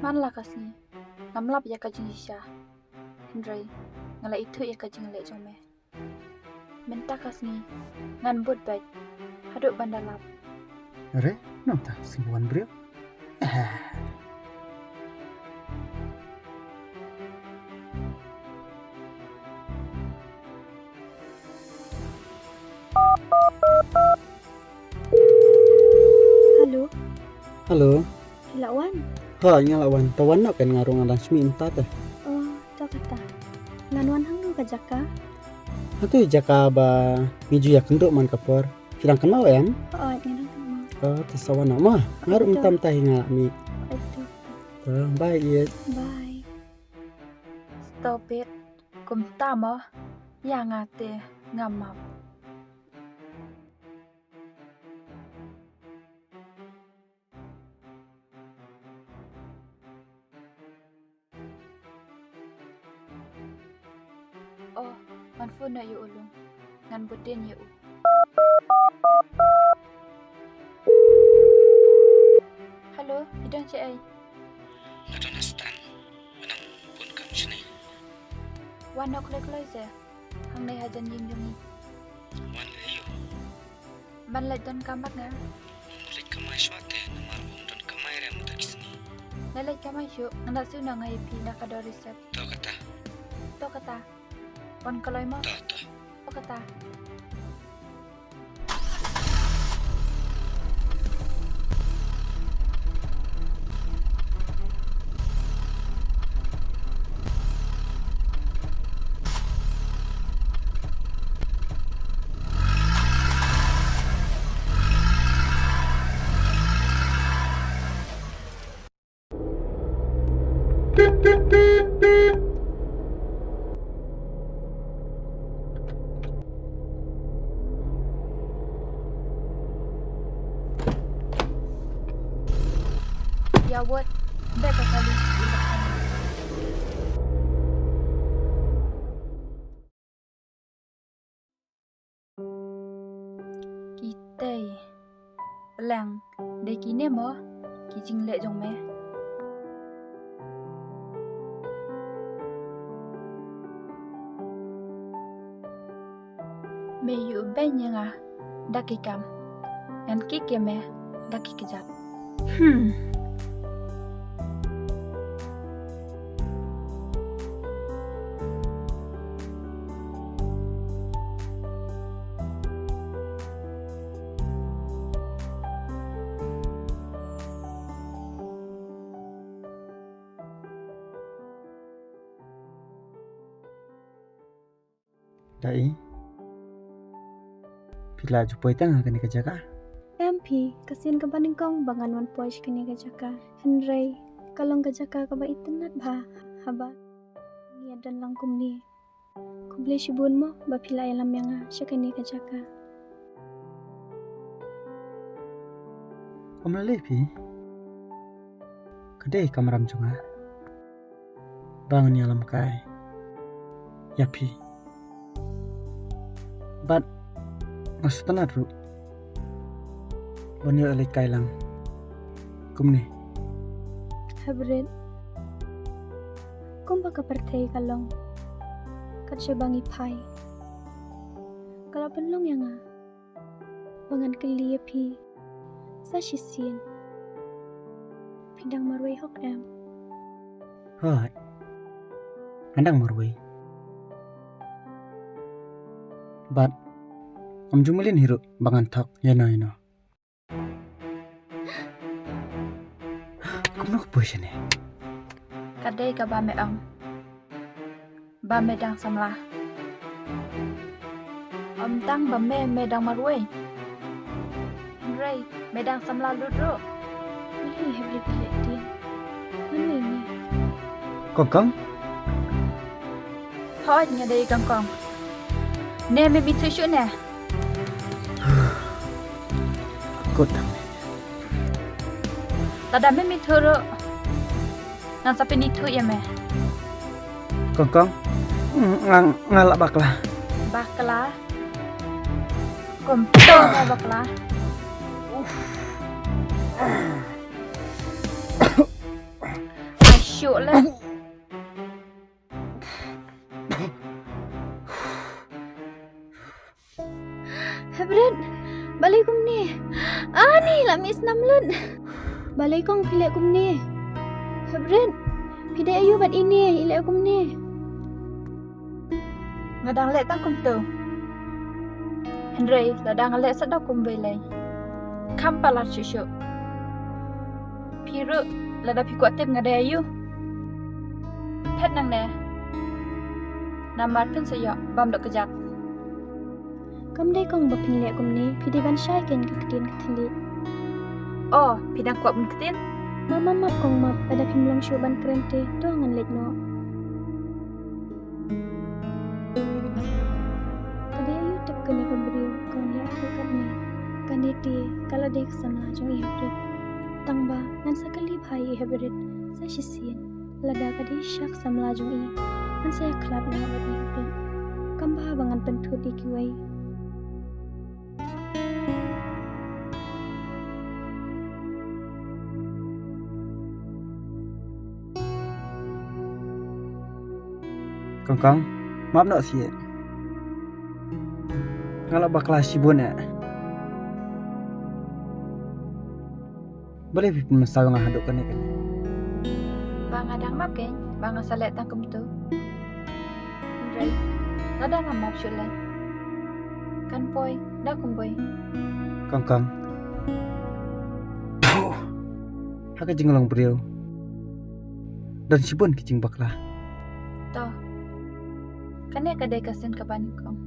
Manla kasih, ngamlap ya kajing isya. Hendrai, ngala itu ya kajing lek jome. Minta kasih, ngan but baik, haduk bandalap. Are, nonta simbuan brio. Halo, Halo, hilawan. ha ngalawan tawan nak kan ngarung Laksmi entah teh. Oh, tau kata. Nganuan hang nu kajaka? Hatu jaka ba miju ya kenduk man kapor. Sedang kenal em? Oh, ngenang kamu. Tesawan nak mah. Ngarum Betul. tam tahi ngalami. Itu, Bye yes. bye. Stop it. Kum tamo, ya ngate, ngamap. Oh, manfun na yu ulung. Ngan budin yu. Halo, idang cik ai. Nadana stan. Manang pun kam sini. Wan nak kulai ze. Hang nay hajan yin yungi. Wan ayo. Man lai don kamak nga. Mulik kamay swate namar umdon kamay rem takisni. Nalai kamay syu. Nanda su na ngay pi nakado resep. Tahu kata. To kata. Wan kaloi mo. Tahu. To kata. Ya word. Beka kali. Kita pelang de kine mo kijing lek jong me. Me yu benya nga dakikam. Ngan kike me dakikejap. Dai. Pila jupoi tang kani kajaka. MP, kasihan ka baning kong bangan wan poish kini kajaka. Henry, kalong kajaka ka ba itinat ba? Haba. Niya dan lang kumni. Kumble shibun mo, ba pila alam yang nga siya kini kajaka. Omla pi. Kadai kamaram junga. Bangun alam kai. Ya pi. But maksudnya ru. Banyak elit kai lang. Kumni. Habred. Kung baka pertay kalong. Kat siya bangi pai. Kalau penlong yang nga. Bangan keliya pi. Sa shisin. Pindang marway hok em. Hai. Andang marway. But om jumalin hiru bangan thak yano. Kumno ko sini. Kadai ka ba me ang. Ba me dang samla. Om tang ba me dang marway. Henry, me dang samla ludro. Wala hebli pilit din. Ano ini? Kongkong? Hoi nga day kangkong. Ne me bitusyo ne. Kut tang. Tada me mituro. Nang sapi nitu ya me. Kongkong? Ngalak bakla. Bakla. Kumpto mo bakla. syuk lah. Hebret, balay kum ni. Ni lamis namlun. Balay kong pilih kum ni. Hebret, pidai ayu bat ini, ilai kum ni. Ngadang lek tang kum tu. Henry, ladang lek sadok kum belai. Kampalar syuk. Piru, lada pi kuat tip ngadai ayu. Pet nang ne. Namar pun sayok, bam dok kejak. Kam dai kong ba pilih kum ni, pidai ban syai ken ke kedin ketelit. Oh, pidang kuat mun ketin. Mama map kong map pada pimlang syuk ban kerente, doangan lek no. Kadai ayu tep kene ke beriu, kawan liat aku kat ni. Kan iti, kalau dai kesana jong iya Hebret. Tang ba, ngan sakali bhai iya Hebret, sa sisian. Lada kadai syak sa melajong iya, ngan saya kelap na bat iya Hebret. Kam ba bangan pentu di kiwai. Kong, maaf nak sih. Kalau bakal sibun ya. Boleh pipin masalah ngahaduk kan kan. Bang adang map ken, bang asal lek tang kum tu. Henry, ladang map syuk lai. Kan boy, dah kum boy. Kong. Haka jinglong beriu. Dan sibun kicing bakla. Toh. Kan ya kadai kasin kapan kong.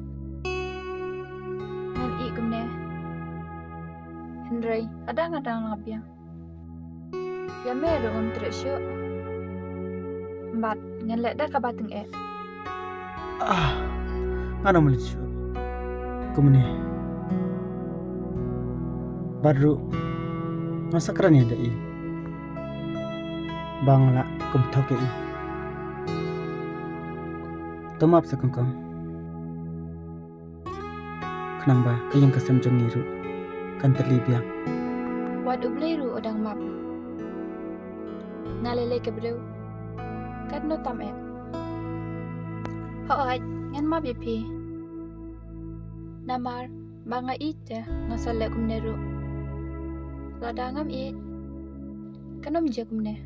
Ngan i kum ne. Henry, adang ngap ya. Ya meru ngam trek syuk. Mbat, ngan lek dah kabateng e. Ngana melicu. Kumene. Baru masa keren ya dai. Bangla kum toke i. Tomap sa kong. Kenang ba kayong kasam jong niru. Kan terlibiang. Wad ubleru odang map. Ngalele ke bro. Kan no tam e. Hoaj, ngan map yepi. Namar, banga ite ngasal lek kum neru. Ladangam it. Kanom je kum ne.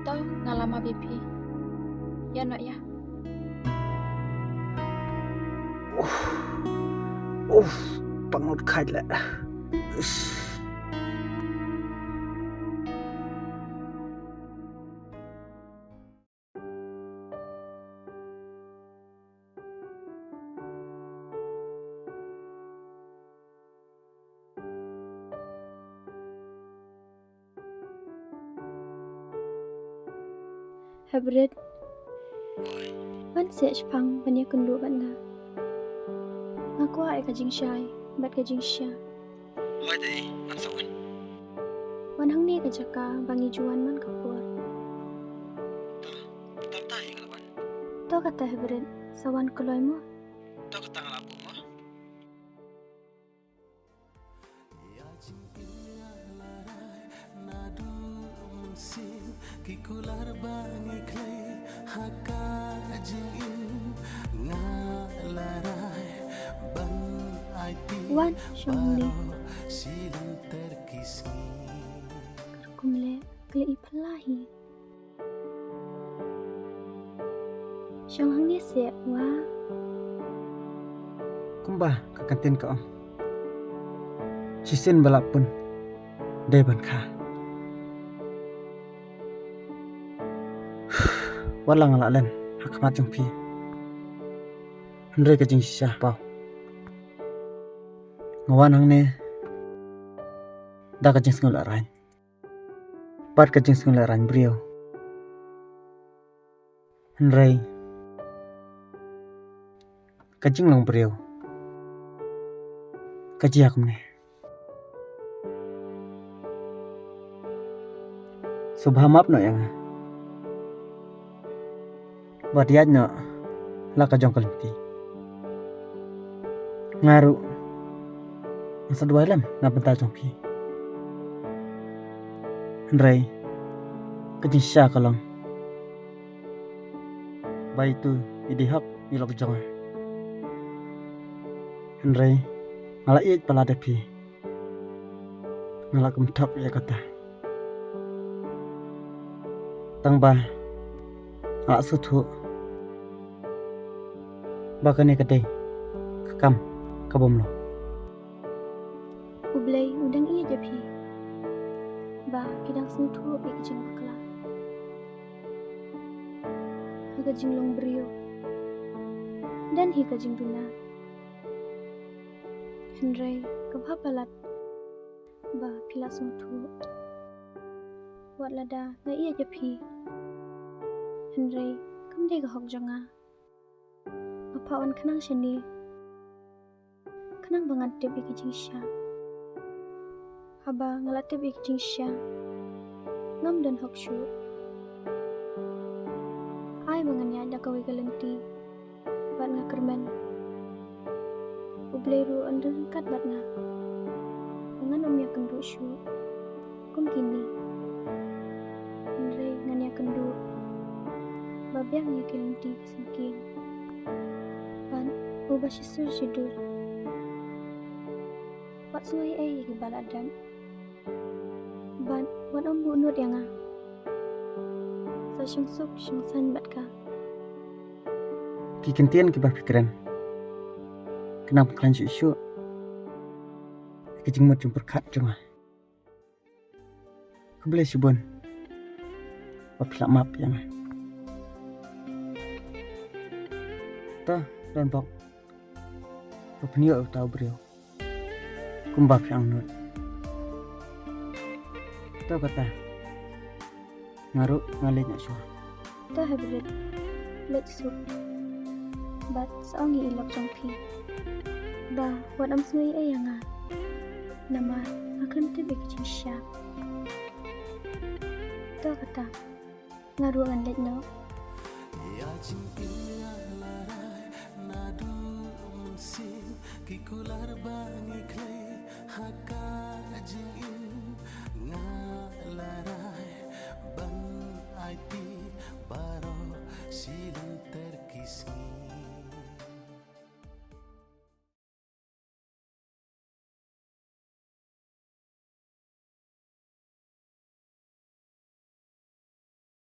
Toh ngalama yepi. Ya nak ya. Pangut khai lại. Hebret, ban siya pang banyak kundu ban na. Aku ay kajing syai, bat kajing syah. Why dai? Ansawan. Wan hang ni kajaka bangi juan man kapur. Tatai ngalaban. To kata Hebret, sawan kuloy mo. Tahu ketang labu mah. Kikular bangi clay haka jingin ngalarai ban aiti Wan syong li silang terkisni kumle kle ipalahi. Syong hang ni siya wa Kumbah ke kantin ka om. Sisin balap pun. Deban ka. Walang alalan hakamat jong pi. Henry ka jing sisah pau. Ngawan hang ne. Da ka jing sngul arain. Pat ka jing sngul arain brio. Henry ka jing long brio. Ka jiak ne. Subha map no yang. Badiat no la ka jong kalinti. Ngaru masa dua lam na benta jong pi. Henry kajing sya kalong. Bai tu idihak ilok jong. Henry ngala iit pala depi. Ngala kumtap ya kata. Tang ba ngala sutu. Bakane kate kakam kabom lo. Ublay udang iya japi. Ba kidang snutu ikjing bakla. Hagajing long brio. Dan hikajing duna. Henry kabhapalat. Ba kila snutu. Wat lada na iya japi. Henry kamde gahok jonga. Papawan kanang shani. Kanang bangat tip ikijing sya. Haba ngalatip ikijing sya. Ngam dan hok syu. Ay bangannya ada kawi galenti. Bat nga kermen. Ublay ru under kat bat nga. Ngan om ya kendu syu. Kum kini. Henry ngan ya kendu. Babyang ya galenti kesengking. Ban ubah sisir sidur. Wat sungai ay ya baladan. Ban wat om bu nut yang sa syang suk syang san bat ka. Kikentian kibah pikiran. Kenapa kelanjut isu? Kajing mut jumper kat jonga. Kubelai sibun. Wapilak map yang. Ta dan bok. Wapeniyo tahu beliau. Kumbap yang nut. Tahu kata. Ngaruk ngalenya syua. Ta hybrid. Let's soup. Bat saongi ilok jongpi. Ba wat am sungai ay yang nama akan tebik cisya. Ta kata. Ngaru ngan let no. Ya jing illa larai nadu munsin kikular bangi clay haka jing in nga larai ban IT